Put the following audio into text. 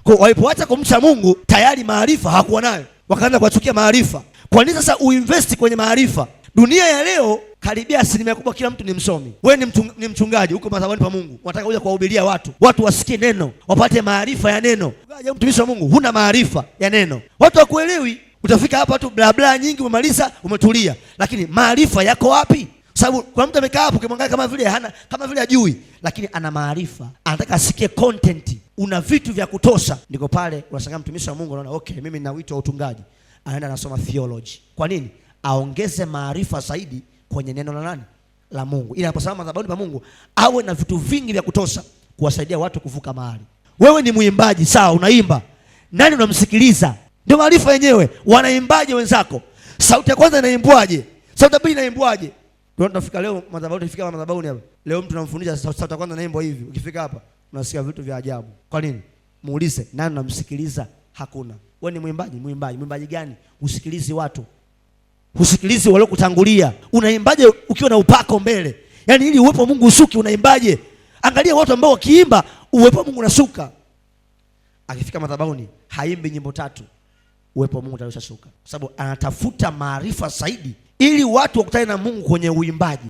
Kwa walipoacha kumcha Mungu, tayari maarifa hakuwa nayo, wakaanza kuwachukia maarifa. Kwa nini sasa uinvesti kwenye maarifa? Dunia ya leo karibia asilimia kubwa kila mtu ni msomi. Wewe ni mchungaji huko madhabahuni pa Mungu, unataka kuja kuwahubiria watu wasikie neno, wapate maarifa ya neno. Ungaje mtumishi wa Mungu, huna maarifa ya neno, watu hawakuelewi. Utafika hapa tu bla bla nyingi, umemaliza, umetulia, lakini maarifa yako wapi? Sababu kwa mtu amekaa hapo kimwangalia kama vile hajui, lakini ana maarifa, anataka asikie content, una vitu vya kutosha. Ndiko pale unashangaa mtumishi wa Mungu anaona okay, mimi nina wito wa utungaji, anaenda anasoma theology. Kwa nini? Aongeze maarifa zaidi kwenye neno la nani? La Mungu. Ili anaposimama madhabahuni pa Mungu awe na vitu vingi vya kutosha kuwasaidia watu kuvuka mahali. Wewe ni muimbaji, sawa, unaimba. Nani unamsikiliza? Ndio maarifa yenyewe. Wanaimbaje wenzako? Sauti ya kwanza inaimbwaje? Sauti ya pili inaimbwaje? Ndio tunafika leo madhabahuni, tufika madhabahuni hapa. Leo mtu anamfundisha sauti ya kwanza inaimbwa hivi. Ukifika hapa unasikia vitu vya ajabu. Kwa nini? Muulize, nani unamsikiliza? Hakuna. Wewe ni muimbaji, muimbaji gani? Usikilizi watu. Usikilizi wale kutangulia. Unaimbaje ukiwa na upako mbele? Yaani ili uwepo wa Mungu usuki, unaimbaje? Angalia watu ambao wakiimba uwepo wa Mungu unashuka. Akifika madhabahuni haimbi nyimbo 3, uwepo wa Mungu utashuka. Kwa sababu anatafuta maarifa zaidi ili watu wakutane na Mungu kwenye uimbaji.